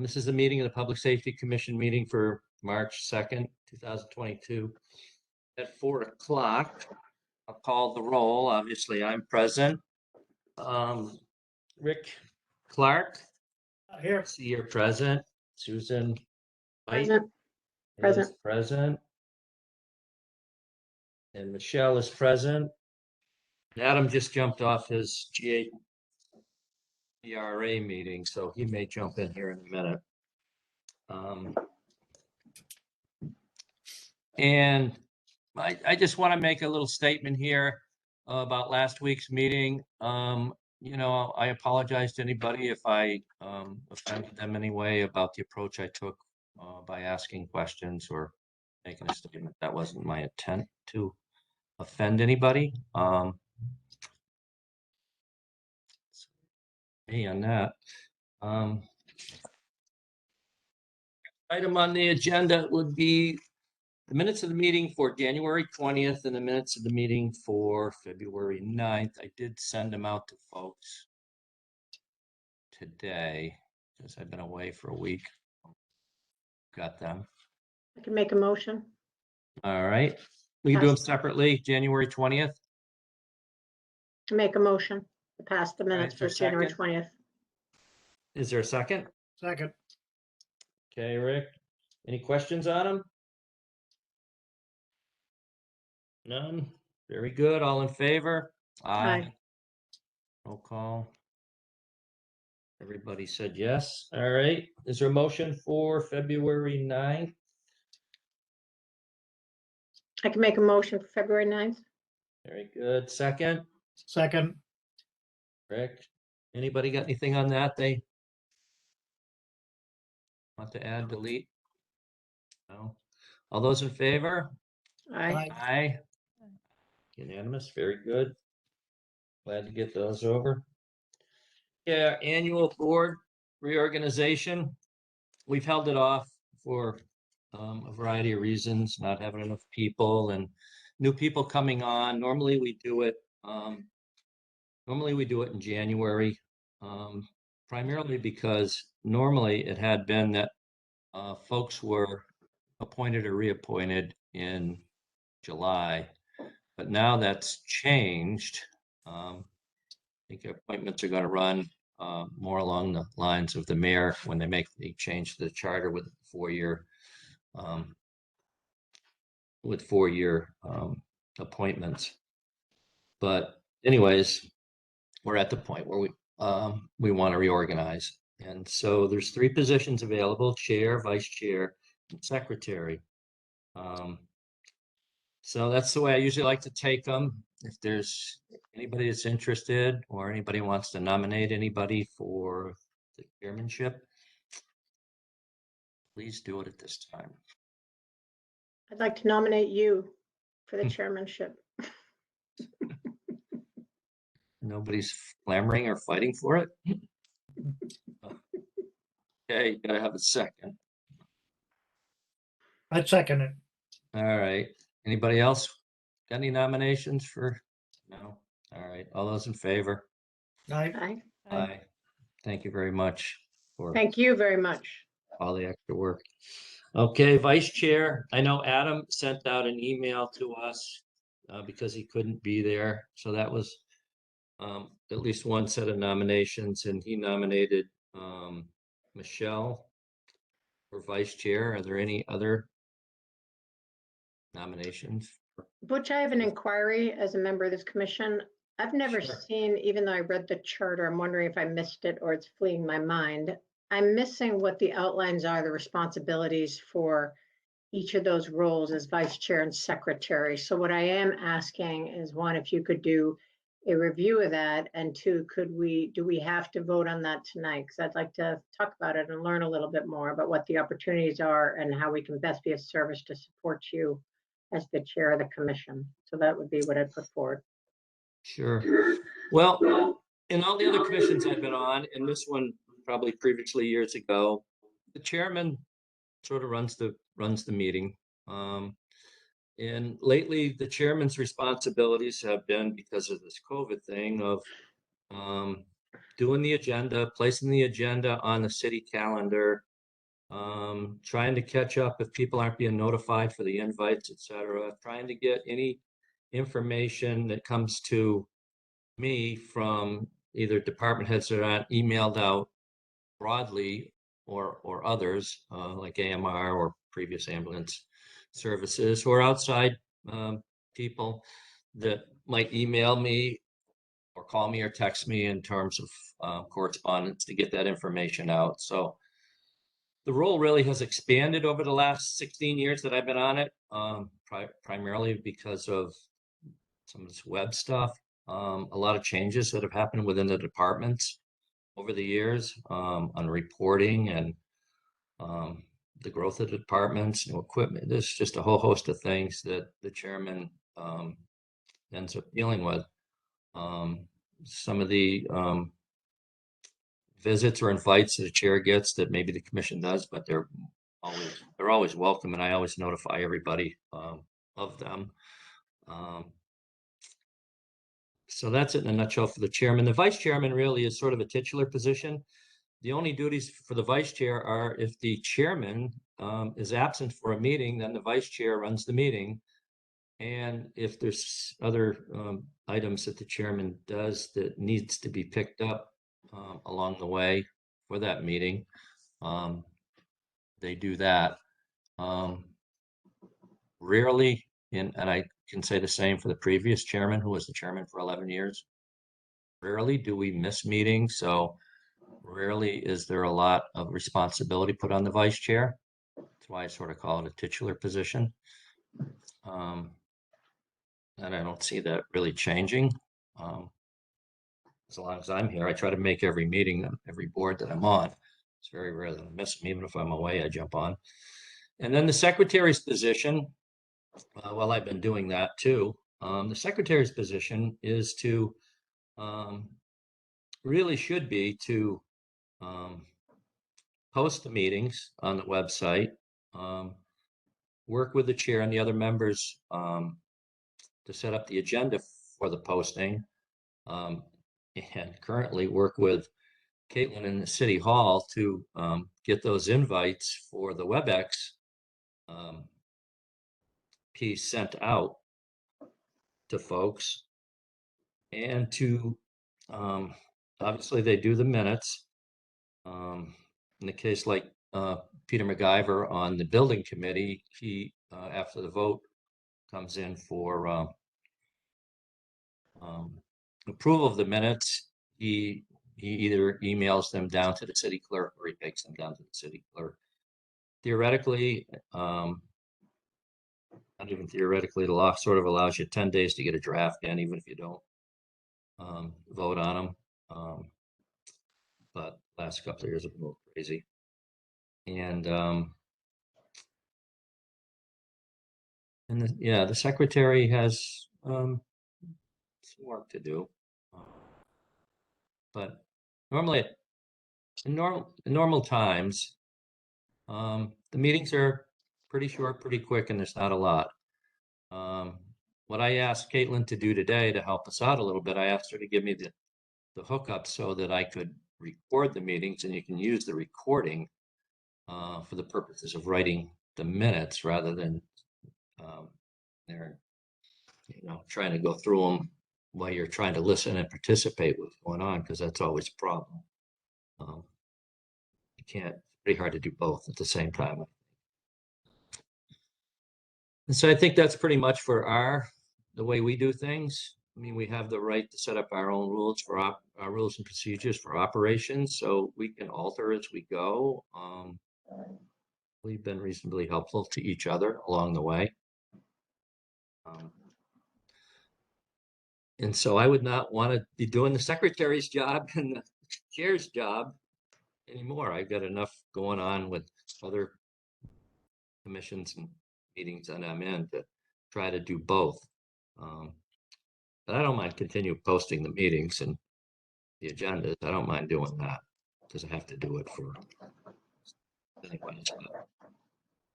This is the meeting of the Public Safety Commission meeting for March 2nd, 2022 at 4 o'clock. I'll call the roll. Obviously, I'm present. Rick Clark. Here. See, you're present. Susan White Present. is present. And Michelle is present. Adam just jumped off his GARA meeting, so he may jump in here in a minute. And I just want to make a little statement here about last week's meeting. You know, I apologize to anybody if I offended them anyway about the approach I took by asking questions or making a statement. That wasn't my intent to offend anybody. Me on that. Item on the agenda would be the minutes of the meeting for January 20th and the minutes of the meeting for February 9th. I did send them out to folks today because I've been away for a week. Got them. I can make a motion. All right. We do them separately, January 20th. Make a motion to pass the minutes for for January second. 20th. Is there a second? Second. Okay, Rick. Any questions on them? None. Very good. All in favor? Aye. Roll call. Everybody said yes. All right. Is there a motion for February 9th? I can make a motion for February 9th. Very good. Second, Second. Rick. Anybody got anything on that they want to add, delete? No. All those in favor? Aye. Aye. Unanimous. Very good. Glad to get those over. Yeah, annual board reorganization. We've held it off for a variety of reasons, not having enough people and new people coming on. Normally we do it in January, primarily because normally it had been that folks were appointed or reappointed in July, but now that's changed. I think appointments are going to run more along the lines of the mayor when they make the change to the charter with four-year appointments. But anyways, we're at the point where we want to reorganize, and so there's 3 positions available: chair, vice chair, and secretary. So that's the way I usually like to take them. If there's anybody that's interested or anybody wants to nominate anybody for the chairmanship, please do it at this time. I'd like to nominate you for the chairmanship. Nobody's clamoring or fighting for it. Okay, gotta have a second. I'd second it. All right. Anybody else got any nominations for? No. All right. All those in favor? Aye. Aye. Aye. Thank you very much for Thank you very much. all the extra work. Okay, vice chair. I know Adam sent out an email to us because he couldn't be there. So that was at least one set of nominations, and he nominated Michelle for vice chair. Are there any other nominations? Butch, I have an inquiry as a member of this commission. I've never Sure. seen, even though I read the charter, I'm wondering if I missed it or it's fleeing my mind. I'm missing what the outlines are, the responsibilities for each of those roles as vice chair and secretary. So what I am asking is, one, if you could do a review of that, and 2, do we have to vote on that tonight? Because I'd like to talk about it and learn a little bit more about what the opportunities are and how we can best be of service to support you as the chair of the commission. So that would be what I'd put forward. Sure. Well, in all the other commissions I've been on, and this one probably previously years ago, the chairman sort of runs the meeting. And lately, the chairman's responsibilities have been, because of this COVID thing, of doing the agenda, placing the agenda on the city calendar, trying to catch up if people aren't being notified for the invites, etc. Trying to get any information that comes to me from either department heads that aren't emailed out broadly or others like AMR or previous ambulance services or outside people that might email me or call me or text me in terms of correspondence to get that information out. So the role really has expanded over the last 16 years that I've been on it, primarily because of some of this web stuff, a lot of changes that have happened within the departments over the years on reporting and the growth of the departments, new equipment. There's just a whole host of things that the chairman ends up dealing with. Some of the visits or invites that the chair gets that maybe the commission does, but they're always welcome, and I always notify everybody of them. So that's it in a nutshell for the chairman. The vice chairman really is sort of a titular position. The only duties for the vice chair are if the chairman is absent for a meeting, then the vice chair runs the meeting. And if there's other items that the chairman does that needs to be picked up along the way for that meeting, they do that. Rarely, and I can say the same for the previous chairman, who was the chairman for 11 years, rarely do we miss meetings. So rarely is there a lot of responsibility put on the vice chair. That's why I sort of call it a titular position. And I don't see that really changing. As long as I'm here, I try to make every meeting, every board that I'm on. It's very rare that I miss them. Even if I'm away, I jump on. And then the secretary's position, well, I've been doing that too. The secretary's position is to, really should be to post the meetings on the website, work with the chair and the other members to set up the agenda for the posting, and currently work with Caitlin in the City Hall to get those invites for the WebEx piece sent out to folks, and to obviously they do the minutes. In the case like Peter MacGyver on the building committee, he after the vote comes in for approval of the minutes, he either emails them down to the city clerk or he takes them down to the city clerk. Theoretically, not even theoretically, the law sort of allows you 10 days to get a draft in, even if you don't vote on them. But last couple of years have been a little crazy. And the secretary has some work to do. But normally, in normal times, the meetings are pretty short, pretty quick, and there's not a lot. What I asked Caitlin to do today to help us out a little bit, I asked her to give me the hookup so that I could record the meetings, and you can use the recording for the purposes of writing the minutes rather than they're trying to go through them while you're trying to listen and participate with what's going on, because that's always a problem. You can't, it's pretty hard to do both at the same time. And so I think that's pretty much for the way we do things. I mean, we have the right to set up our own rules for our rules and procedures for operations, so we can alter as we go. We've been reasonably helpful to each other along the way. And so I would not want to be doing the secretary's job and the chair's job anymore. I've got enough going on with other commissions and meetings that I'm in to try to do both. But I don't mind continue posting the meetings and the agendas. I don't mind doing that because I have to do it for anyways.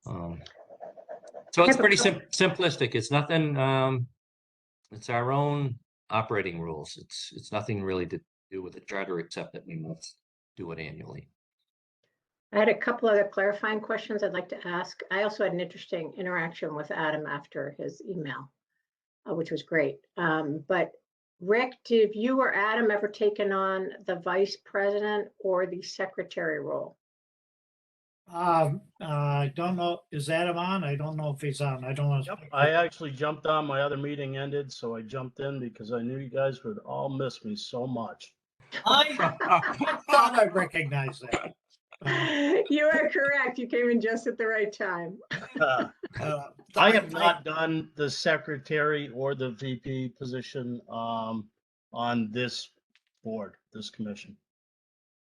So it's pretty simplistic. It's nothing. It's our own operating rules. It's nothing really to do with the charter except that we must do it annually. I had a couple other clarifying questions I'd like to ask. I also had an interesting interaction with Adam after his email, which was great. But Rick, have you or Adam ever taken on the vice president or the secretary role? I don't know, is Adam on? I don't know if he's on. I don't know. Yep, I actually jumped on. My other meeting ended, so I jumped in because I knew you guys would all miss me so much. I thought I recognized that. You are correct. You came in just at the right time. I have not done the secretary or the VP position on this board, this commission.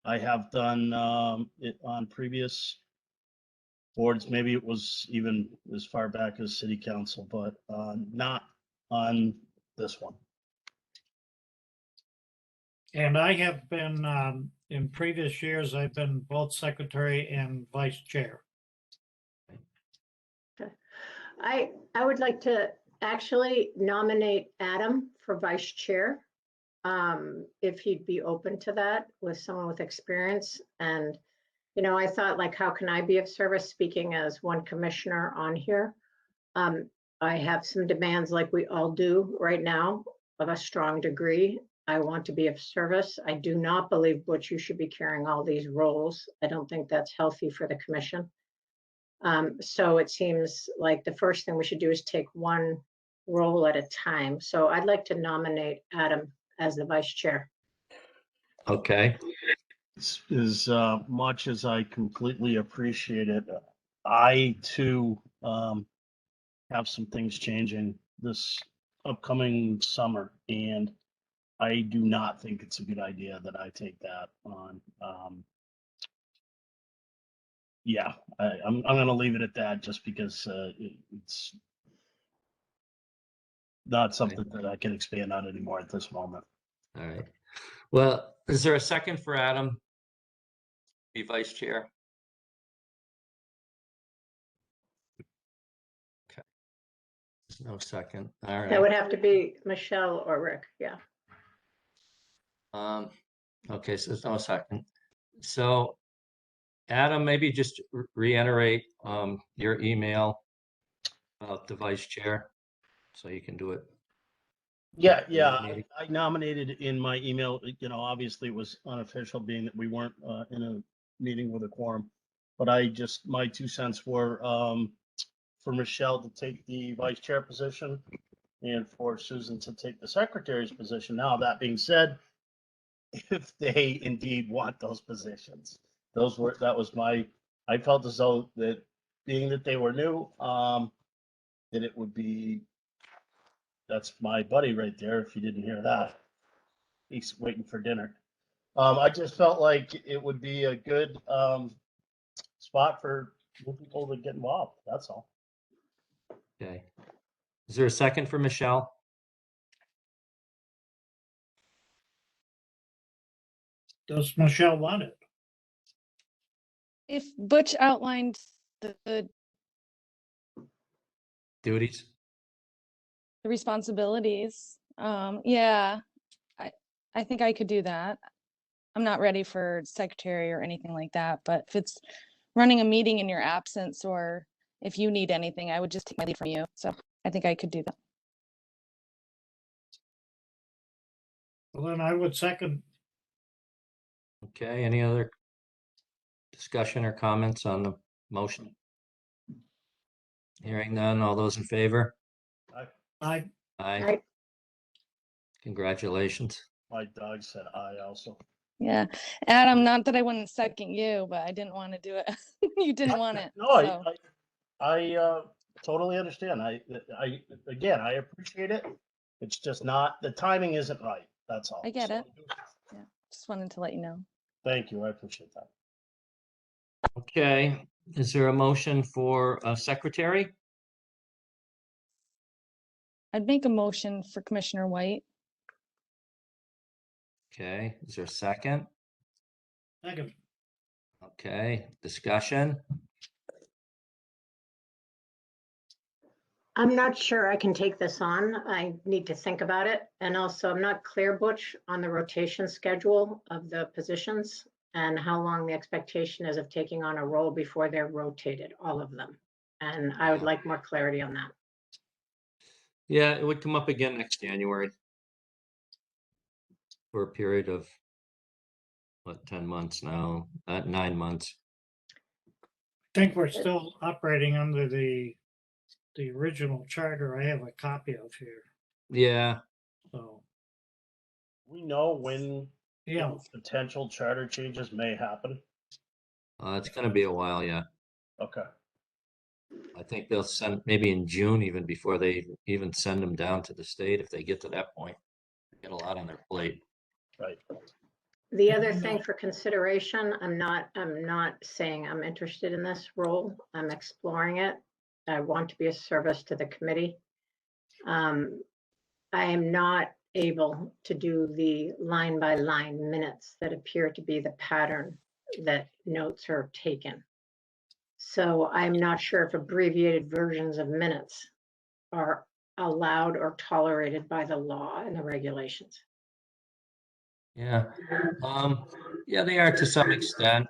I have done it on previous boards. Maybe it was even as far back as city council, but not on this one. And I have been, in previous years, I've been both secretary and vice chair. I would like to actually nominate Adam for vice chair. If he'd be open to that with someone with experience. And, you know, I thought, like, how can I be of service, speaking as one commissioner on here? I have some demands, like we all do right now, of a strong degree. I want to be of service. I do not believe, Butch, you should be carrying all these roles. I don't think that's healthy for the commission. So it seems like the first thing we should do is take one role at a time. So I'd like to nominate Adam as the vice chair. Okay, As much as I completely appreciate it, I too have some things changing this upcoming summer, and I do not think it's a good idea that I take that on. Yeah, I'm going to leave it at that, just because it's not something that I can expand on anymore at this moment. all right. Well, is there a second for Adam? Be vice chair? Okay. There's no second. All That would right. have to be Michelle or Rick, yeah. Okay, so there's no second. So Adam, maybe just reiterate your email about the vice chair, so you can do it. Yeah, Another meeting. I nominated in my email, you know, obviously it was unofficial, being that we weren't in a meeting with a quorum. But my 2 cents were for Michelle to take the vice chair position and for Susan to take the secretary's position. Now, that being said, if they indeed want those positions, I felt as though that, being that they were new, that it would be, that's my buddy right there, if you didn't hear that. He's waiting for dinner. I just felt like it would be a good spot for new people to get involved. That's all. Okay. Is there a second for Michelle? Does Michelle want it? If Butch outlined the Duties? responsibilities, yeah, I think I could do that. I'm not ready for secretary or anything like that, but if it's running a meeting in your absence, or if you need anything, I would just take my lead from you. So I think I could do that. Well, then I would second. Okay, any other discussion or comments on the motion? Hearing none, all those in favor? I, Aye. Right. Congratulations. My dog said I also. Yeah, Adam, not that I wouldn't second you, but I didn't want to do it. You didn't want it. No, So. I totally understand. Again, I appreciate it. It's just not, the timing isn't right. That's all. I get So, it. Yeah, just wanted to let you know. Thank you. I appreciate that. Okay, is there a motion for a secretary? I'd make a motion for Commissioner White. Okay, is there a second? second. Okay, discussion? I'm not sure I can take this on. I need to think about it. And also, I'm not clear, Butch, on the rotation schedule of the positions. and how long the expectation is of taking on a role before they're rotated, all of them. And I would like more clarity on that. Yeah, it would come up again next January for a period of, what, 10 months now, 9 months. I think we're still operating under the original charter I have a copy of here, Yeah, so, We know when yeah. potential charter changes may happen. it's going to be a while, yeah. Okay. I think they'll send maybe in June, even before they even send them down to the state, if they get to that point. They get a lot on their plate. Right. The other thing for consideration, I'm not saying I'm interested in this role. I'm exploring it. I want to be a service to the committee. I am not able to do the line by line minutes that appear to be the pattern that notes are taken. So I'm not sure if abbreviated versions of minutes are allowed or tolerated by the law and the regulations. Yeah. Yeah, they are to some extent.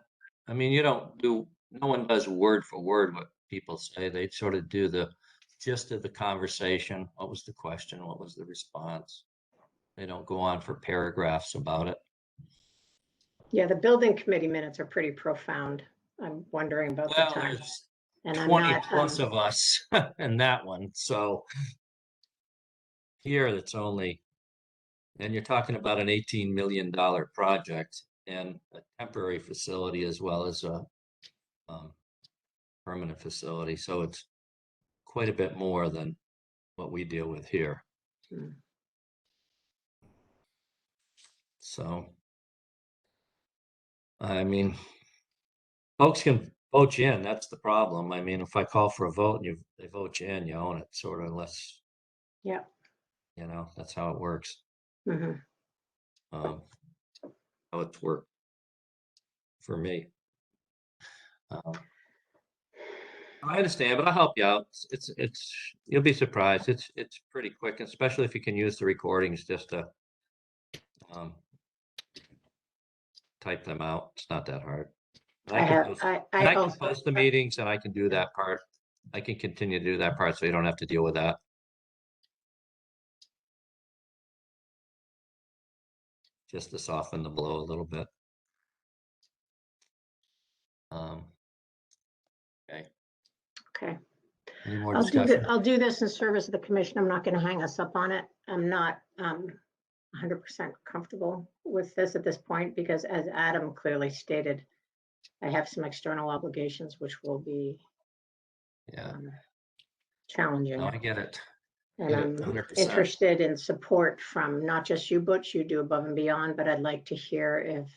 I mean, no one does word for word what people say. They sort of do the gist of the conversation. What was the question? What was the response? They don't go on for paragraphs about it. Yeah, the building committee minutes are pretty profound. I'm wondering about the Well, time. there's And I'm 20 not, plus of us in that one. So here it's only, and you're talking about an $18 million project and a temporary facility as well as a permanent facility. So it's quite a bit more than what we deal with here. Hmm. So, I mean, folks can vote you in. That's the problem. I mean, if I call for a vote and they vote you in, you own it, sort of, unless, yeah. That's how it works. Mhm. How it's worked for me. I understand, but I'll help you out. You'll be surprised. It's pretty quick, especially if you can use the recordings just to type them out. It's not that hard. And I can post the meetings and I can do that part. I can continue to do that part so you don't have to deal with that. Just to soften the blow a little bit. Okay. Okay. Any more discussion? I'll do this in service of the commission. I'm not going to hang us up on it. I'm not 100% comfortable with this at this point because, as Adam clearly stated, I have some external obligations which will be challenging. No, I get it. And I'm 100%. interested in support from not just you, Butch, you do above and beyond, but I'd like to hear if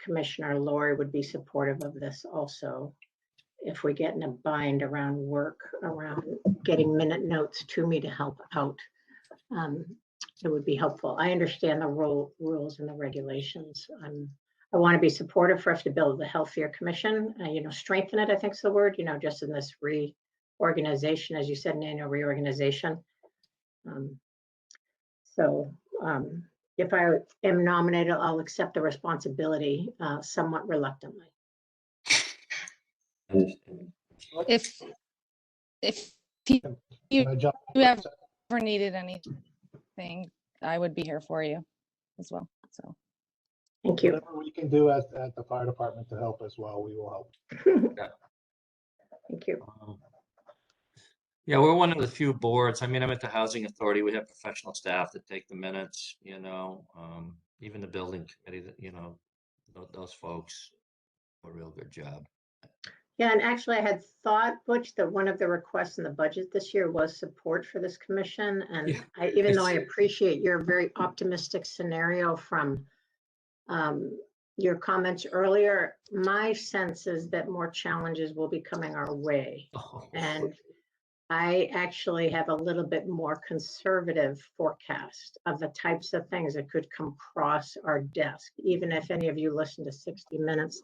Commissioner Lori would be supportive of this also. If we get in a bind around work, around getting minute notes to me to help out, it would be helpful. I understand the rules and the regulations. I want to be supportive for us to build a healthier commission, strengthen it, I think is the word, just in this reorganization, as you said, an annual reorganization. If I am nominated, I'll accept the responsibility somewhat reluctantly. If you ever needed anything, I would be here for you as well. So thank you. Whatever we can do at the fire department to help as well, we will help. Thank you. Yeah, we're one of the few boards. I mean, I'm at the Housing Authority. We have professional staff that take the minutes, even the building committee, those folks do a real good job. Yeah, and actually I had thought, Butch, that one of the requests in the budget this year was support for this commission. And even though I appreciate your very optimistic scenario from your comments earlier, my sense is that more challenges will be coming our way. And I actually have a little bit more conservative forecast of the types of things that could come across our desk, even if any of you listened to 60 Minutes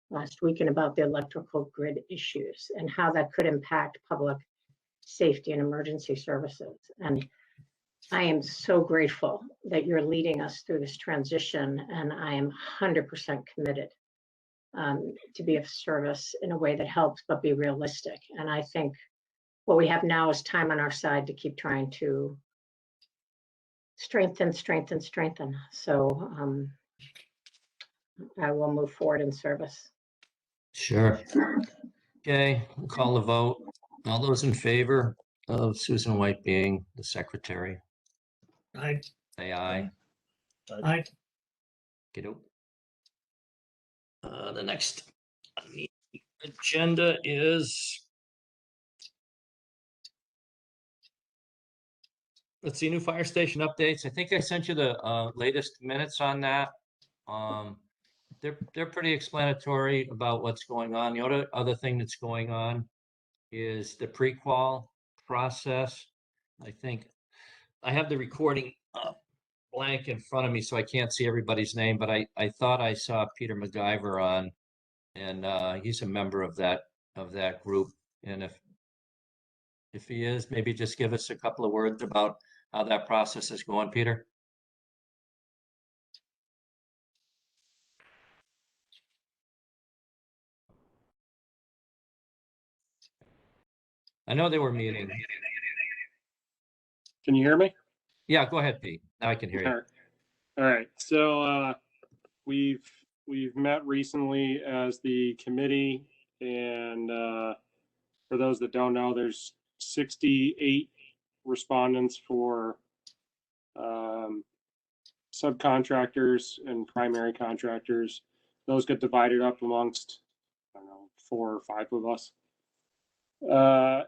last weekend about the electrical grid issues and how that could impact public safety and emergency services. And I am so grateful that you're leading us through this transition, and I am 100% committed to be of service in a way that helps, but be realistic. And I think what we have now is time on our side to keep trying to strengthen. So I will move forward in service. Sure. Okay, we'll call the vote. All those in favor of Susan White being the secretary, I, say aye. I, Get out. The next on the agenda is, let's see, new fire station updates. I think I sent you the latest minutes on that. They're pretty explanatory about what's going on. The other thing that's going on is the pre-qual process. I think I have the recording blank in front of me, so I can't see everybody's name, but I thought I saw Peter MacGyver on, and he's a member of that group. And if he is, maybe just give us a couple of words about how that process is going, Peter. I know they were meeting. Can you hear me? Yeah, go ahead, Pete. Now I can hear All you. right. All right. So we've met recently as the committee, and for those that don't know, there's 68 respondents for subcontractors and primary contractors. Those get divided up amongst, I don't know, 4 or 5 of us.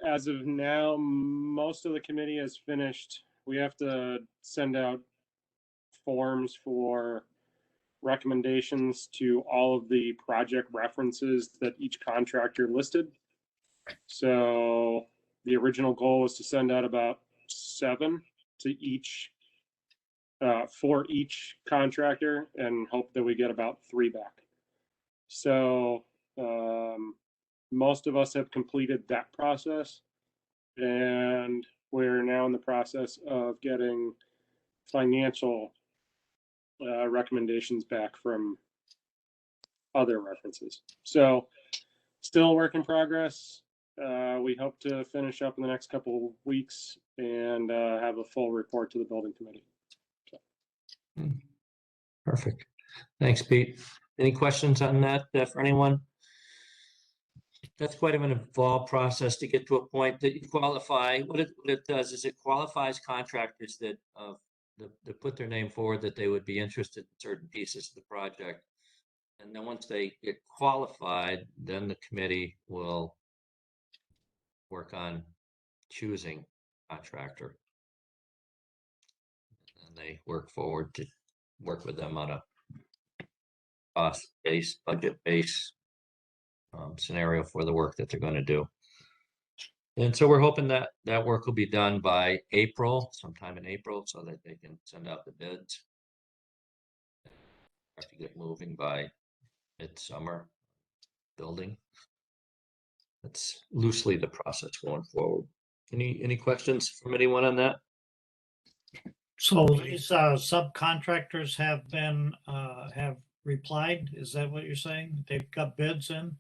As of now, most of the committee has finished. We have to send out forms for recommendations to all of the project references that each contractor listed. So the original goal was to send out about 7 to each, for each contractor, and hope that we get about 3 back. So most of us have completed that process, and we're now in the process of getting financial recommendations back from other references. So still a work in progress. We hope to finish up in the next couple of weeks and have a full report to the building committee. Perfect. Thanks, Pete. Any questions on that for anyone? That's quite of an involved process to get to a point that you qualify. What it does is it qualifies contractors that put their name forward that they would be interested in certain pieces of the project. And then once they get qualified, then the committee will work on choosing contractor. And they work forward to work with them on a cost-based, budget-based scenario for the work that they're going to do. And so we're hoping that that work will be done by April, sometime in April, so that they can send out the bids. Have to get moving by midsummer building. That's loosely the process going forward. Any questions from anyone on that? so these subcontractors have been, have replied? Is that what you're saying? They've got bids in?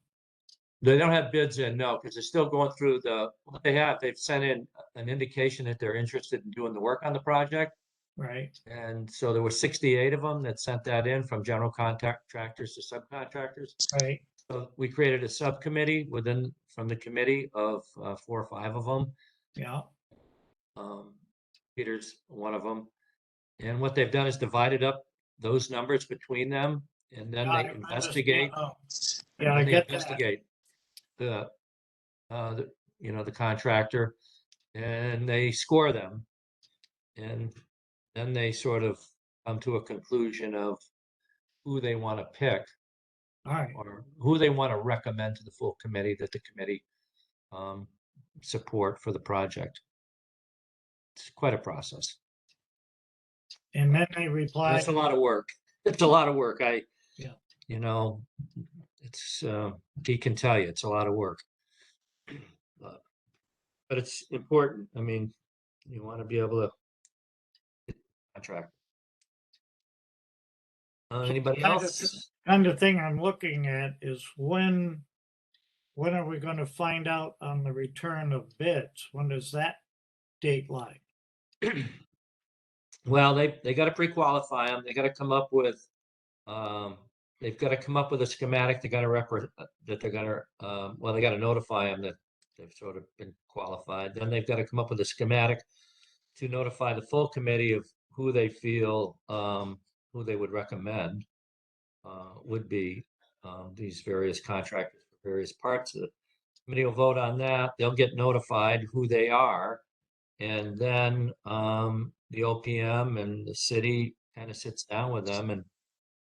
They don't have bids in, no, because they're still going through what they have. They've sent in an indication that they're interested in doing the work on the project. Right, And so there were 68 of them that sent that in, from general contractors to subcontractors. right. So we created a subcommittee from the committee of 4 or 5 of them. Yeah, Peter's one of them. And what they've done is divided up those numbers between them, and then I they understand. investigate. Yeah, I And they get that. investigate the contractor, and they score them, and then they sort of come to a conclusion of who they want to pick, All right, or who they want to recommend to the full committee that the committee support for the project. It's quite a process. and then they And replied. it's a lot of work. It's a lot of work. Yeah. It's he can tell you it's a lot of work. But it's important. I mean, you want to be able to contract. Anybody else? Kind of thing I'm looking at is when are we going to find out on the return of bids? When does that date lie? Well, they got to pre-qualify them. They got to come up with, they've got to come up with a schematic. They got to that they're going to, well, they got to notify them that they've sort of been qualified. Then they've got to come up with a schematic to notify the full committee of who they feel, who they would recommend would be these various contractors for various parts of it. The committee will vote on that. They'll get notified who they are. And then the OPM and the city kind of sits down with them and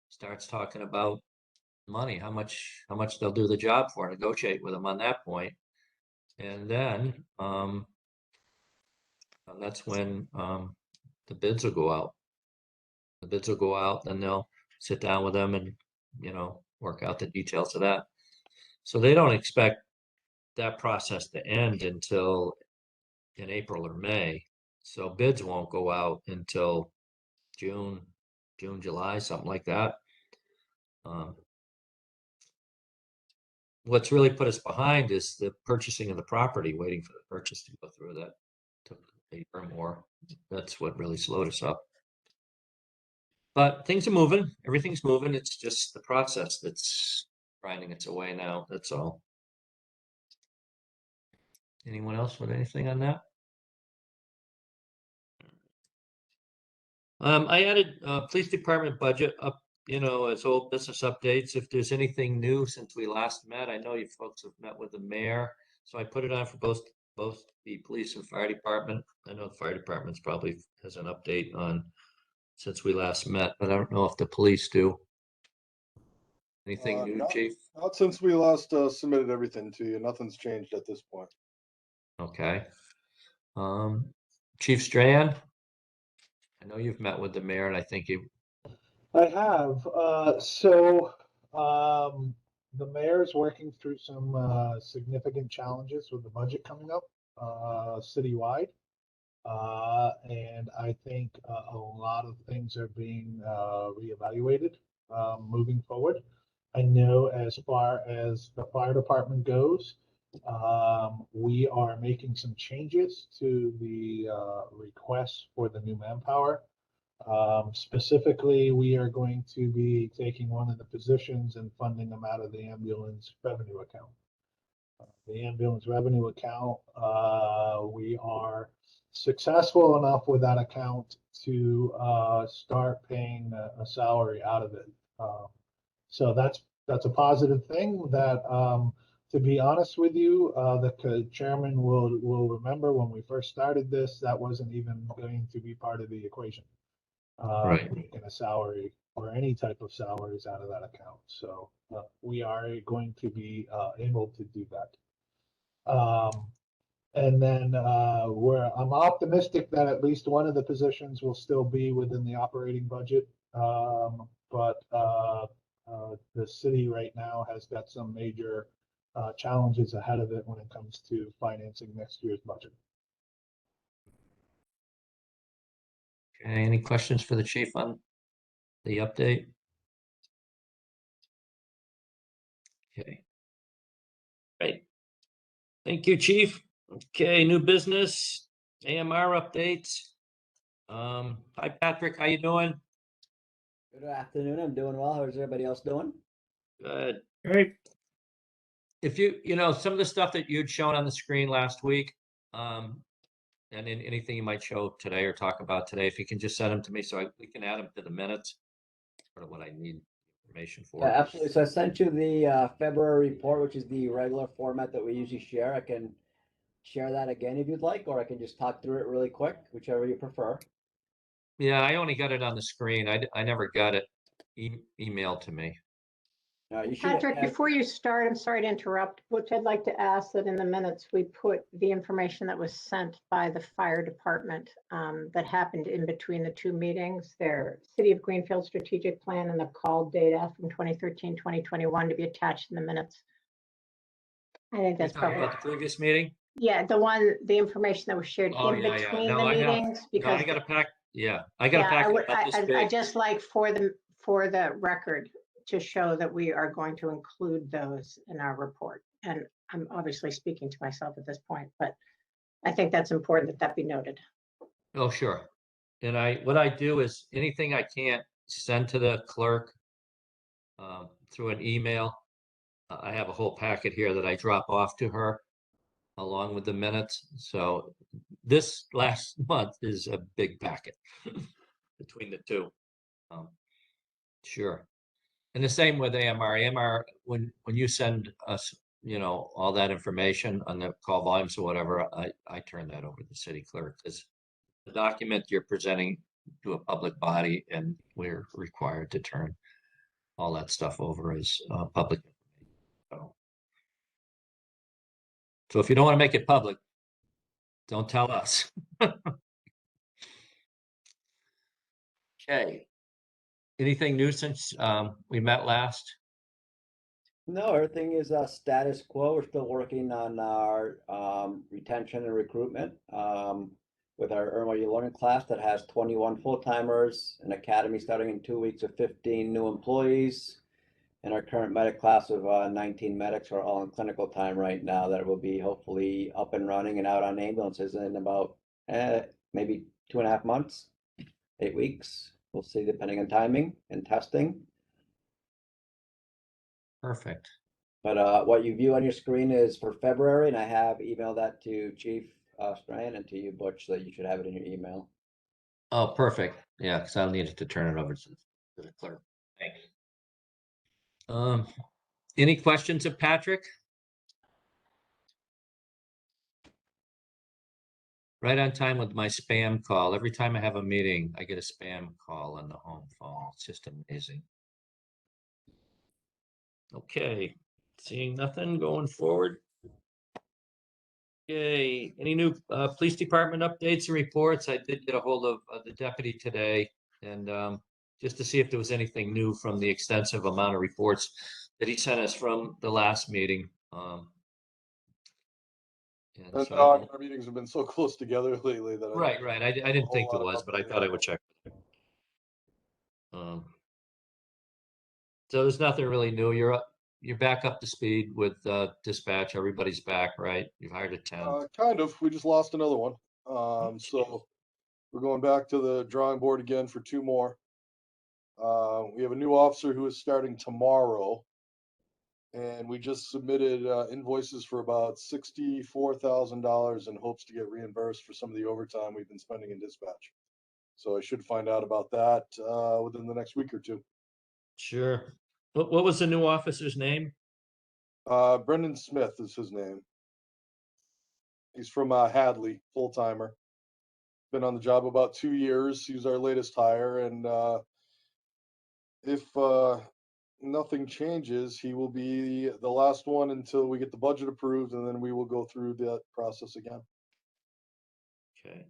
starts talking about money, how much they'll do the job for, negotiate with them on that point. And then that's when the bids will go out. The bids will go out, then they'll sit down with them and, work out the details of that. So they don't expect that process to end until in April or May. So bids won't go out until June, July, something like that. What's really put us behind is the purchasing of the property, waiting for the purchase to go through. That took a year or more. That's what really slowed us up. But things are moving. Everything's moving. It's just the process that's grinding its way now. That's all. Anyone else with anything on that? I added police department budget up, as old business updates. If there's anything new since we last met, I know you folks have met with the mayor, so I put it on for both the police and fire department. I know the fire department's probably has an update on since we last met, but I don't know if the police do. Anything new, Chief? Not since we last submitted everything to you. Nothing's changed at this point. Okay. Chief Strahan, I know you've met with the mayor, and I think you. I have. The mayor's working through some significant challenges with the budget coming up citywide. And I think a lot of things are being reevaluated moving forward. I know as far as the fire department goes, we are making some changes to the requests for the new manpower. Specifically, we are going to be taking one of the positions and funding them out of the ambulance revenue account. The ambulance revenue account, we are successful enough with that account to start paying a salary out of it. So that's a positive thing that, to be honest with you, the chairman will remember when we first started this, that wasn't even going to be part of the equation. Right. Making a salary or any type of salaries out of that account. So we are going to be able to do that. And then I'm optimistic that at least one of the positions will still be within the operating budget. But the city right now has got some major challenges ahead of it when it comes to financing next year's budget. Okay, any questions for the chief on the update? Okay. Great. Thank you, chief. Okay, new business, AMR updates. Hi, Patrick, how you doing? Good afternoon. I'm doing well. How's everybody else doing? Good. Great. If some of the stuff that you'd shown on the screen last week, and in anything you might show today or talk about today, if you can just send them to me so we can add them to the minutes, sort of what I need information for. Yeah, absolutely. So I sent you the February report, which is the regular format that we usually share. I can share that again if you'd like, or I can just talk through it really quick, whichever you prefer. Yeah, I only got it on the screen. I never got it emailed to me. You should Patrick, before you start, I'm sorry to interrupt, which I'd like to ask that in the minutes, we put the information that was sent by the fire department that happened in between the two meetings, their City of Greenfield strategic plan and the call data from 2013, 2021 to be attached in the minutes. I think that's probably about the previous meeting. Yeah, the information that was shared in between the meetings. Because I got a pack. Yeah, I got a Yeah, I packet would, about this I big. just like for the record to show that we are going to include those in our report. And I'm obviously speaking to myself at this point, but I think that's important that that be noted. Oh, sure. And what I do is anything I can't send to the clerk through an email, I have a whole packet here that I drop off to her along with the minutes. So this last month is a big packet between the two. Sure. And the same with AMR. AMR, when you send us, all that information on the call volumes or whatever, I turn that over to the city clerk because the document you're presenting to a public body, and we're required to turn all that stuff over as public. So if you don't want to make it public, don't tell us. Okay. Anything new since we met last? No, everything is status quo. We're still working on our retention and recruitment with our NYU Learning class that has 21 full-timers, an academy starting in 2 weeks of 15 new employees, and our current medic class of 19 medics are all in clinical time right now that will be hopefully up and running and out on ambulances in about maybe 2.5 months, 8 weeks. We'll see depending on timing and testing. Perfect. But what you view on your screen is for February, and I have emailed that to Chief Strahan and to you, Butch, so you should have it in your email. Oh, perfect. Yeah, because I'll need to turn it over to the clerk. Thanks. Any questions of Patrick? Right on time with my spam call. Every time I have a meeting, I get a spam call on the home phone. It's just amazing. Okay, seeing nothing going forward. Okay, any new police department updates and reports? I did get a hold of the deputy today, and just to see if there was anything new from the extensive amount of reports that he sent us from the last meeting. And so Our meetings have been so close together lately that right. I didn't think there was, but I thought I would check. So there's nothing really new. You're back up to speed with dispatch. Everybody's back, right? You've hired a 10. Kind of. We just lost another one. So we're going back to the drawing board again for 2 more. We have a new officer who is starting tomorrow, and we just submitted invoices for about $64,000 in hopes to get reimbursed for some of the overtime we've been spending in dispatch. So I should find out about that within the next week or 2. Sure. What was the new officer's name? Brendan Smith is his name. He's from Hadley, full timer. Been on the job about 2 years. He's our latest hire, and if nothing changes, he will be the last one until we get the budget approved, and then we will go through that process again. Okay.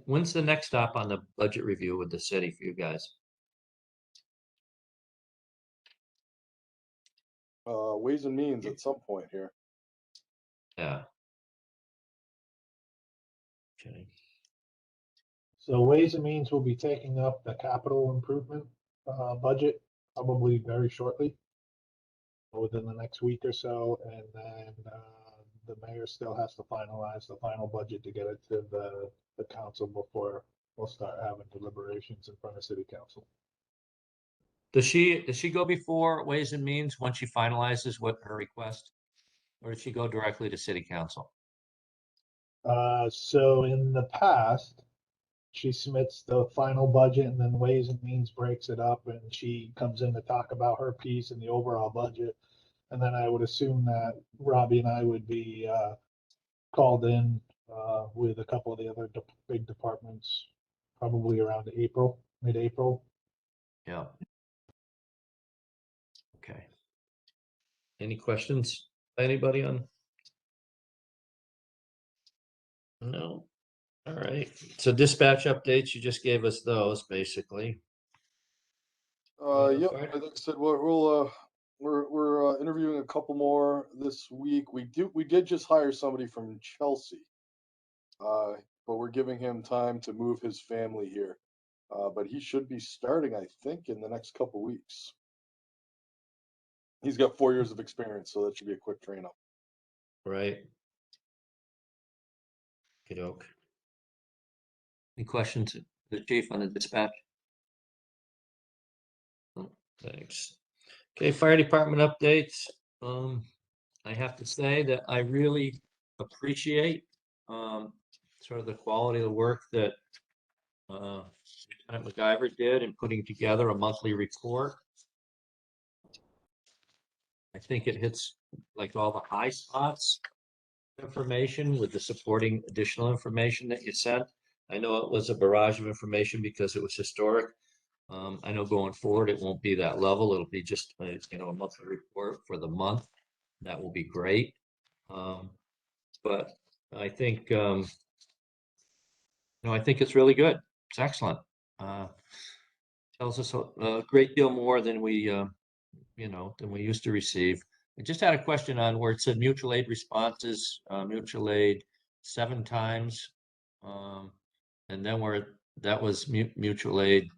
When's the next stop on the budget review with the city for you guys? Ways and Means at some point here. Yeah. Okay. So Ways and Means will be taking up the capital improvement budget probably very shortly, within the next week or so, and then the mayor still has to finalize the final budget to get it to the council before we'll start having deliberations in front of city council. Does she go before Ways and Means once she finalizes what her request, or does she go directly to city council? So in the past, she submits the final budget and then Ways and Means breaks it up and she comes in to talk about her piece and the overall budget. And then I would assume that Robbie and I would be called in with a couple of the other big departments, probably around April, mid-April. Yeah. Okay. Any questions? Anybody on? No. All right. So dispatch updates, you just gave us those basically. Yep. Fire? Like I said, we're interviewing a couple more this week. We did just hire somebody from Chelsea. but we're giving him time to move his family here. But he should be starting, I think, in the next couple weeks. He's got 4 years of experience, so that should be a quick train up. Right. Good. Any questions, to the chief, on the dispatch? Oh, thanks. Okay, fire department updates. I have to say that I really appreciate sort of the quality of the work that Lieutenant MacGyver did in putting together a monthly report. I think it hits like all the high spots information with the supporting additional information that you sent. I know it was a barrage of information because it was historic. I know going forward it won't be that level. It'll be just a monthly report for the month. That will be great. But I think I think it's really good. It's excellent. Tells us a great deal more than we used to receive. I just had a question on where it said mutual aid responses, mutual aid 7 times, and then where that was mutual aid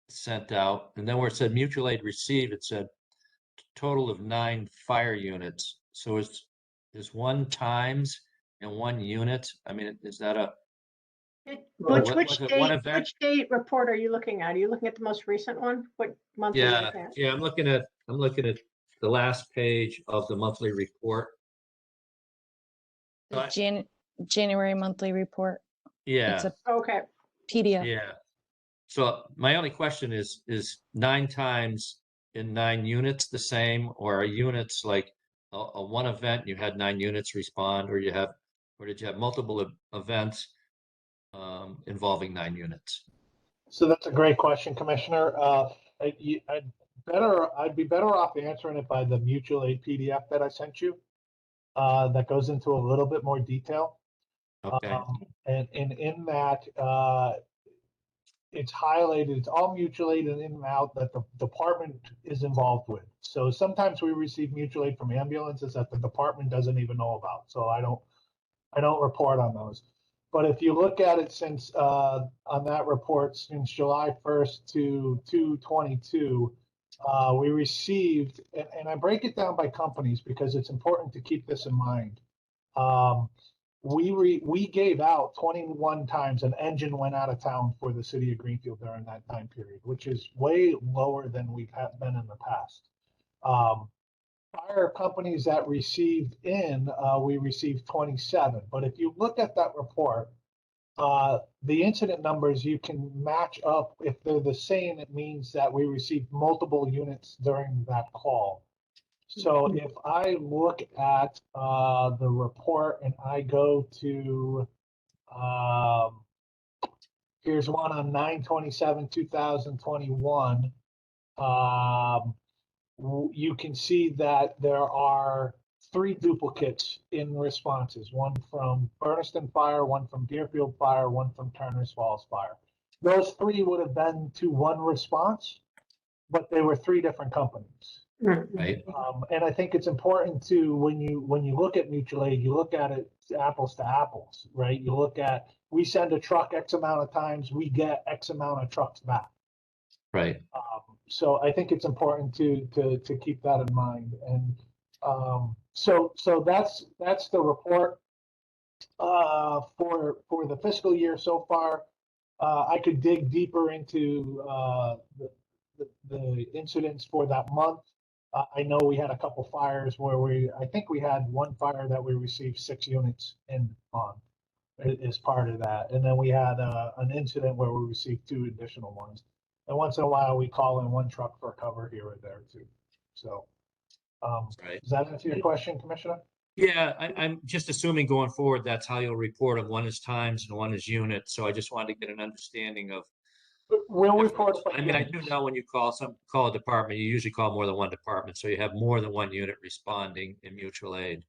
sent out, and then where it said mutual aid received, it said total of 9 fire units. So is 1 times and 1 unit? I mean, is that a Which one event? date report are you looking at? Are you looking at the most recent one? What month are you looking at? Yeah, I'm looking at the last page of the monthly report. The January monthly report. It's Yeah, a Okay, PDF. yeah. So my only question is 9 times in 9 units the same, or are units like a one event you had 9 units respond, or did you have multiple events involving 9 units? So that's a great question, Commissioner. I'd be better off answering it by the mutual aid PDF that I sent you. That goes into a little bit more detail. Okay. And in that, it's highlighted, it's all mutual aid and in and out that the department is involved with. So sometimes we receive mutual aid from ambulances that the department doesn't even know about. So I don't report on those. But if you look at it since on that report since July 1st to 2/22, we received, and I break it down by companies because it's important to keep this in mind. We gave out 21 times an engine went out of town for the city of Greenfield during that time period, which is way lower than we've been in the past. Fire companies that received we received 27. But if you look at that report, the incident numbers, you can match up. If they're the same, it means that we received multiple units during that call. So if I look at the report and I go to, here's one on 9/27/2021, you can see that there are 3 duplicates in responses, one from Berniston Fire, one from Deerfield Fire, one from Turner's Falls Fire. Those 3 would have been to 1 response, but they were 3 different companies. Right. And I think it's important to, when you look at mutual aid, you look at it apples to apples, right? You look at, we send a truck X amount of times, we get X amount of trucks back. Right. So I think it's important to keep that in mind. And so that's the report for the fiscal year so far. I could dig deeper into the incidents for that month. I know we had a couple fires where I think we had 1 fire that we received 6 units in on as part of that. And then we had an incident where we received 2 additional ones. And once in a while, we call in 1 truck for cover here or there too. So Right. does that answer your question, Commissioner? Yeah, I'm just assuming going forward, that's how you'll report them. 1 is times and 1 is units. So I just wanted to get an understanding of. We'll report. I mean, I do know when you call a department, you usually call more than 1 department. So you have more than 1 unit responding in mutual aid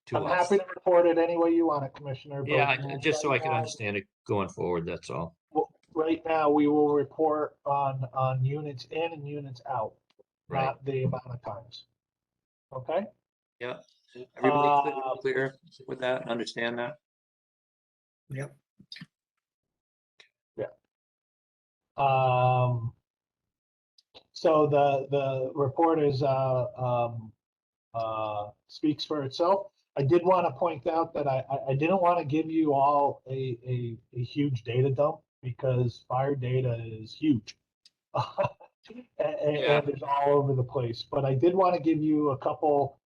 to I'm us. happy to report it any way you want it, Commissioner. Yeah, just so I can understand it going forward, that's all. Right now, we will report on units in and units out, Right. not the amount of times. Okay? Yeah. Everybody clear with that? Understand that? Yep. So the report is speaks for itself. I did want to point out that I didn't want to give you all a huge data dump because fire data is huge. And it's all over the place. But I did want to give you a couple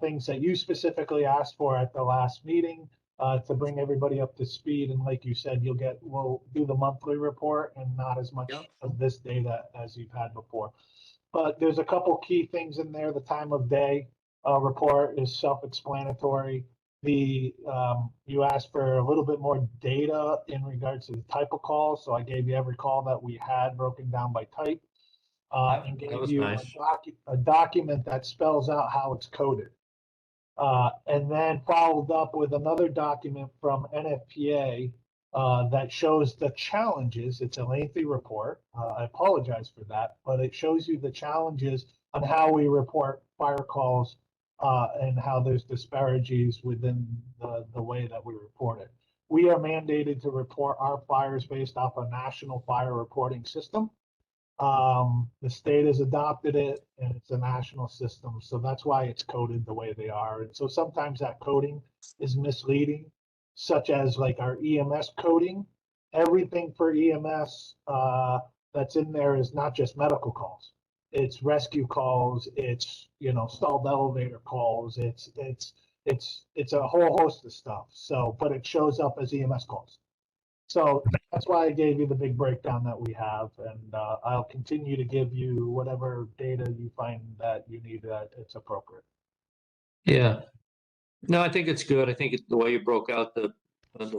things that you specifically asked for at the last meeting to bring everybody up to speed. And like you said, we'll do the monthly report and not as much of this data as you've had before. But there's a couple key things in there. The time of day report is self-explanatory. You asked for a little bit more data in regards to the type of calls. So I gave you every call that we had broken down by type. And gave you nice. a document that spells out how it's coded. And then followed up with another document from NFPA that shows the challenges. It's a lengthy report. I apologize for that, but it shows you the challenges on how we report fire calls and how there's disparities within the way that we report it. We are mandated to report our fires based off a national fire reporting system. The state has adopted it and it's a national system. So that's why it's coded the way they are. And so sometimes that coding is misleading, such as like our EMS coding. Everything for EMS that's in there is not just medical calls. It's rescue calls. It's, stalled elevator calls. It's a whole host of stuff. So, but it shows up as EMS calls. So that's why I gave you the big breakdown that we have, and I'll continue to give you whatever data you find that you need that it's appropriate. Yeah. No, I think it's good. I think the way you broke out the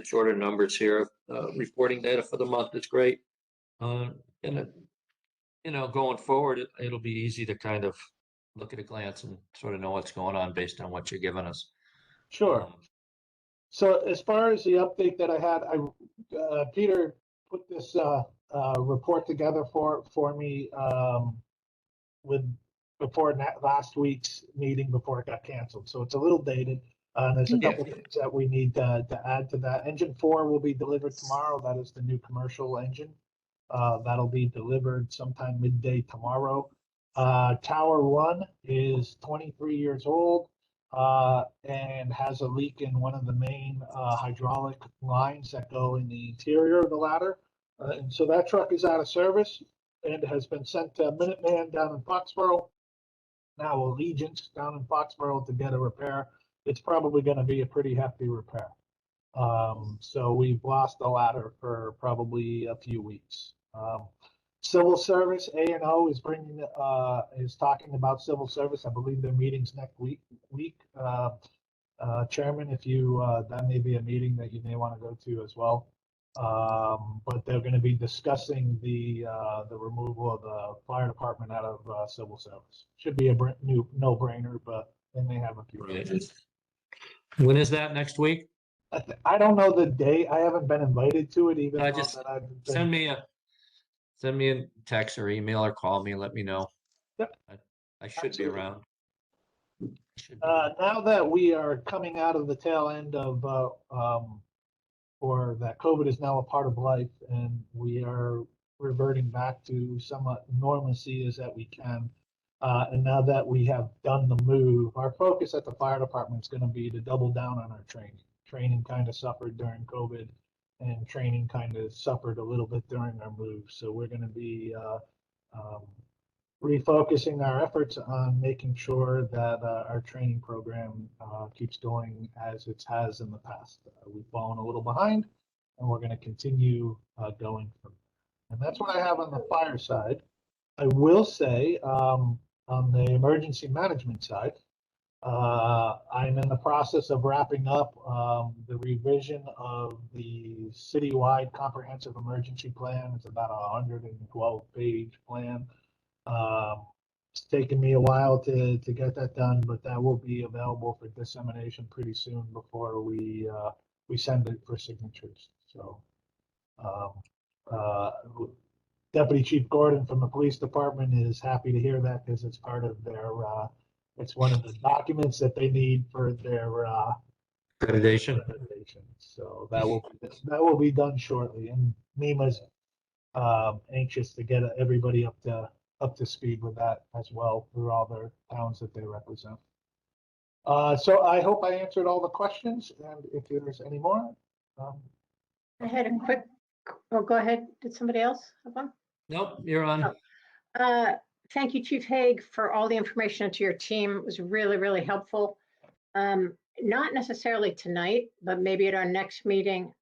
shorter numbers here, reporting data for the month is great. And going forward, it'll be easy to kind of look at a glance and sort of know what's going on based on what you're giving us. Sure. So as far as the update that I had, Peter put this report together for me before last week's meeting before it got canceled. So it's a little dated. There's a couple things that we need to add to that. Engine 4 will be delivered tomorrow. That is the new commercial engine. That'll be delivered sometime midday tomorrow. Tower 1 is 23 years old. And has a leak in one of the main hydraulic lines that go in the interior of the ladder. And so that truck is out of service and has been sent to Minuteman down in Foxborough, now Allegiance down in Foxborough to get a repair. It's probably going to be a pretty hefty repair. So we've lost the ladder for probably a few weeks. Civil service, A&O is talking about civil service. I believe their meeting's next week. Chairman, if that may be a meeting that you may want to go to as well. But they're going to be discussing the removal of the fire department out of civil service. Should be a new no-brainer, but they may have a few. Right. When is that, next week? I don't know the date. I haven't been invited to it, even though Just that I've been. send me a text or email or call me and let me know. Yep. I should be around. Now that we are coming out of the tail end of, or that COVID is now a part of life and we are reverting back to somewhat normalcy as that we can. And now that we have done the move, our focus at the fire department is going to be to double down on our training. Training kind of suffered during COVID and training kind of suffered a little bit during our move. So we're going to be refocusing our efforts on making sure that our training program keeps going as it has in the past. We've fallen a little behind and we're going to continue going from there. And that's what I have on the fire side. I will say on the emergency management side, I'm in the process of wrapping up the revision of the citywide comprehensive emergency plan. It's about a 112-page plan. It's taken me a while to get that done, but that will be available for dissemination pretty soon before we send it for signatures. So Deputy Chief Gordon from the police department is happy to hear that because it's part of their it's one of the documents that they need for their Accreditation. So that will be done shortly, and NEMA's anxious to get everybody up to speed with that as well through all their towns that they represent. So I hope I answered all the questions, and if there's any more. I had a quick, oh, go ahead. Did somebody else have one? Nope, you're on. Oh. Thank you, Chief Haig, for all the information to your team. It was really, really helpful. Not necessarily tonight, but maybe at our next meeting.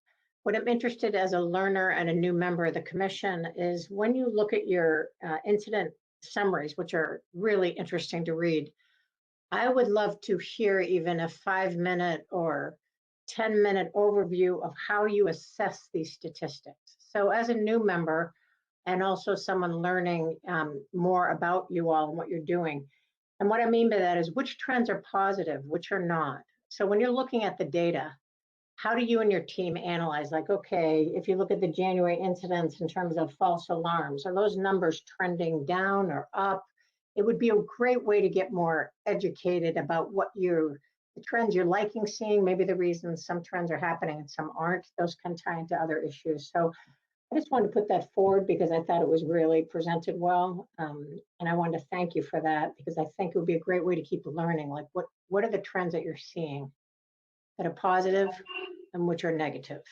What I'm interested as a learner and a new member of the commission is when you look at your incident summaries, which are really interesting to read, I would love to hear even a 5-minute or 10-minute overview of how you assess these statistics. So as a new member, and also someone learning more about you all and what you're doing. And what I mean by that is which trends are positive, which are not. So when you're looking at the data, how do you and your team analyze, like, okay, if you look at the January incidents in terms of false alarms, are those numbers trending down or up? It would be a great way to get more educated about what the trends you're liking seeing, maybe the reasons some trends are happening and some aren't. Those can tie into other issues. So I just wanted to put that forward because I thought it was really presented well. And I wanted to thank you for that because I think it would be a great way to keep learning, like what are the trends that you're seeing that are positive and which are negative.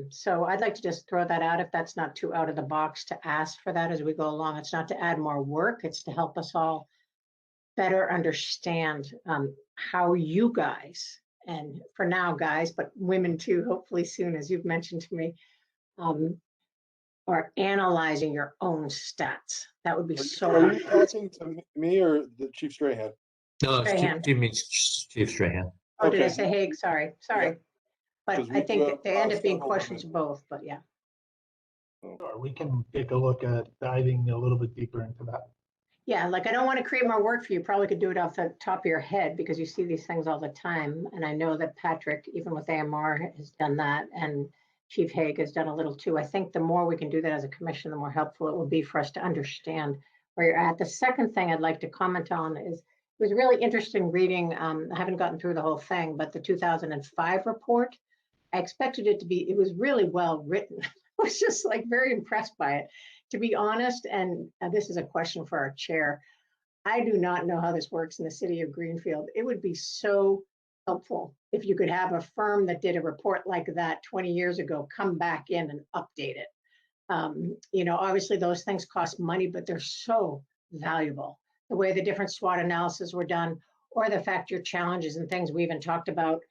So I'd like to just throw that out if that's not too out of the box to ask for that as we go along. It's not to add more work, it's to help us all better understand how you guys, and for now guys, but women too, hopefully soon, as you've mentioned to me, are analyzing your own stats. That would be so Are you helpful. talking to me or the Chief Strahan? No, Strahan. she means Chief Strahan. Oh, did I Okay. say Haig? Sorry. But 'Cause I we think do they end have up being several questions women. of both, but yeah. Sure, we can take a look at diving a little bit deeper into that. Yeah, like I don't want to create more work for you. Probably could do it off the top of your head because you see these things all the time. And I know that Patrick, even with AMR, has done that. And Chief Haig has done a little too. I think the more we can do that as a commission, the more helpful it will be for us to understand where you're at. The second thing I'd like to comment on is it was really interesting reading. I haven't gotten through the whole thing, but the 2005 report, I expected it to be, it was really well written. I was just like very impressed by it. To be honest, and this is a question for our chair, I do not know how this works in the city of Greenfield. It would be so helpful if you could have a firm that did a report like that 20 years ago come back in and update it. Obviously those things cost money, but they're so valuable. The way the different SWOT analysis were done, or the fact your challenges and things we even talked about,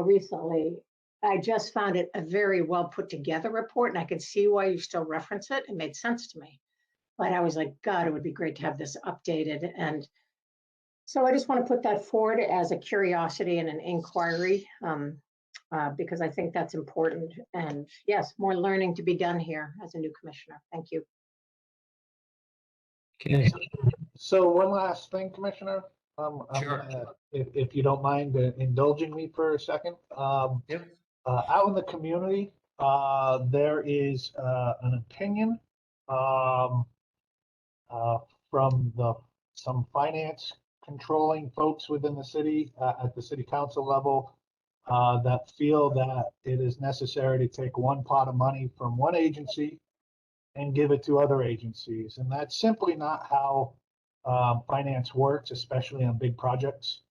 recently. I just found it a very well put together report, and I could see why you still reference it. It made sense to me. But I was like, God, it would be great to have this updated. And so I just want to put that forward as a curiosity and an inquiry, because I think that's important. And yes, more learning to be done here as a new commissioner. Thank you. Okay. So one last thing, Commissioner, Sure. if you don't mind indulging me for a second. Yep. Out in the community, there is an opinion from some finance controlling folks within the city at the city council level that feel that it is necessary to take one pot of money from one agency and give it to other agencies. And that's simply not how finance works, especially on big projects.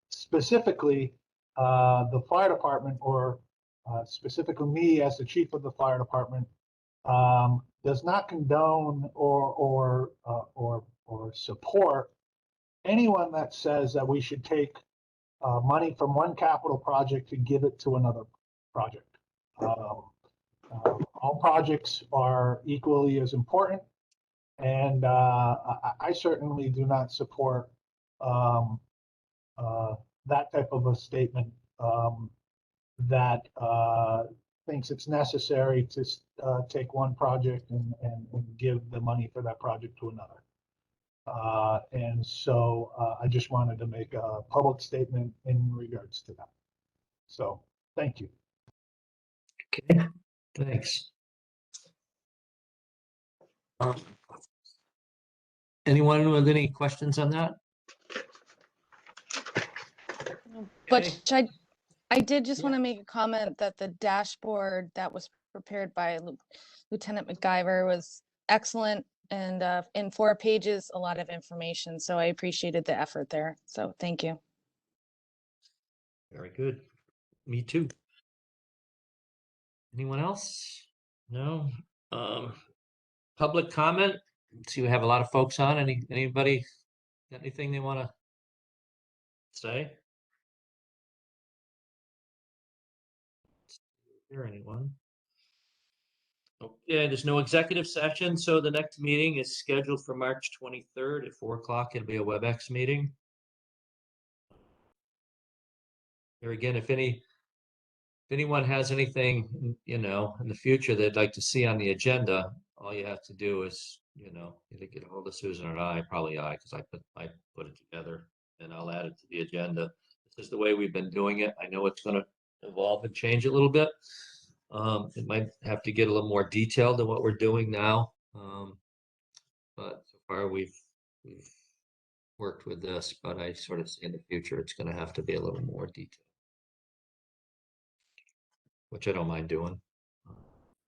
Specifically, the fire department, or specifically me as the chief of the fire department, does not condone or support anyone that says that we should take money from one capital project to give it to another project. All projects are equally as important, and I certainly do not support that type of a statement that thinks it's necessary to take one project and give the money for that project to another. And so I just wanted to make a public statement in regards to that. So thank you. Okay, thanks. Anyone with any questions on that? Okay. But I did just Yeah. want to make a comment that the dashboard that was prepared by Lieutenant MacGyver was excellent and in 4 pages, a lot of information. So I appreciated the effort there. So thank you. Very good. Me too. Anyone else? No? Public comment? See, we have a lot of folks on. Anybody got anything they want to say? Hear anyone? Okay, there's no executive session, so the next meeting is scheduled for March 23rd at 4 o'clock. It'll be a WebEx meeting. Here again, if anyone has anything, in the future they'd like to see on the agenda, all you have to do is, either get a hold of Susan or I, probably I, because I put it together and I'll add it to the agenda. This is the way we've been doing it. I know it's going to evolve and change a little bit. It might have to get a little more detailed than what we're doing now. But so far we've worked with this, but I sort of see in the future it's going to have to be a little more detailed, which I don't mind doing.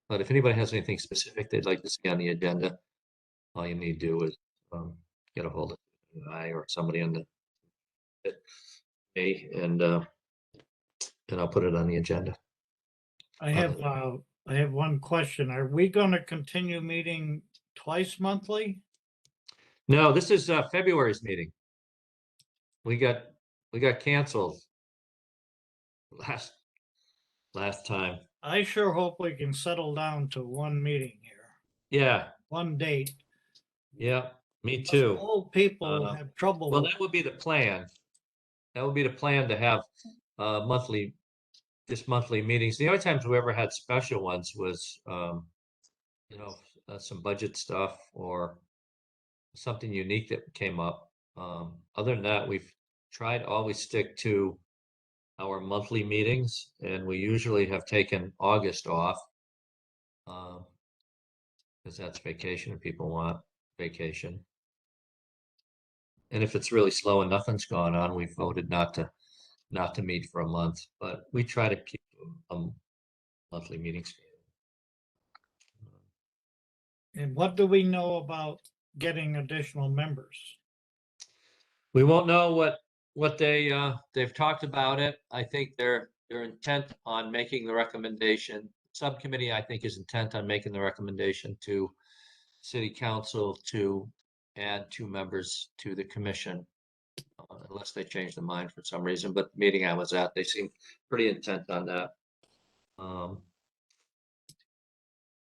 But if anybody has anything specific they'd like to see on the agenda, all you need to do is get a hold of I or somebody on me, and I'll put it on the agenda. I have one question. Are we going to continue meeting twice monthly? No, this is February's meeting. We got canceled last time. I sure hope we can settle down to one meeting here, Yeah, one date. yeah, me Us too. old people have trouble. Well, that would be the plan. That would be the plan, to have monthly meetings. The only times we ever had special ones was, some budget stuff or something unique that came up. Other than that, we've tried to always stick to our monthly meetings, and we usually have taken August off because that's vacation and people want vacation. And if it's really slow and nothing's gone on, we've voted not to meet for a month, but we try to keep a monthly meeting schedule. And what do we know about getting additional members? We won't know what they've talked about it. I think they're intent on making the recommendation. Subcommittee, I think, is intent on making the recommendation to City Council to add 2 members to the commission, unless they change their mind for some reason. But the meeting I was at, they seemed pretty intent on that.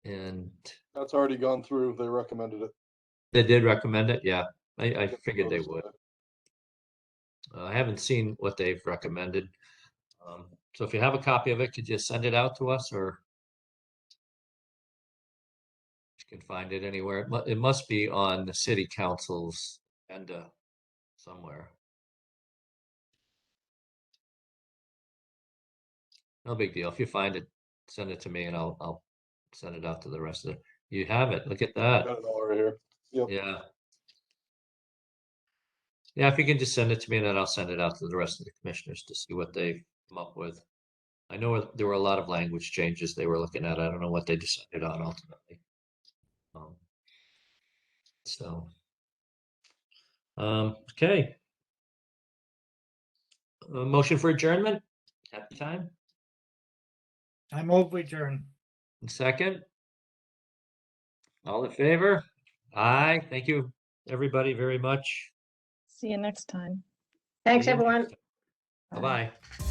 And That's already gone through. They recommended it. they did recommend it. Yeah, I figured they would. I haven't seen what they've recommended. So if you have a copy of it, could you send it out to us, or you can find it anywhere? It must be on the City Council's agenda somewhere. No big deal. If you find it, send it to me and I'll send it out to the rest of it. You have it. Look at that. Got it all right here. Yep. Yeah. Yeah, if you can just send it to me, and then I'll send it out to the rest of the commissioners to see what they've come up with. I know there were a lot of language changes they were looking at. I don't know what they decided on ultimately. Okay. Motion for adjournment? Happy time? I move we adjourn. Second? All in favor? Aye. Thank you, everybody, very much. See you next time. Thanks, See you next everyone. time. Bye-bye.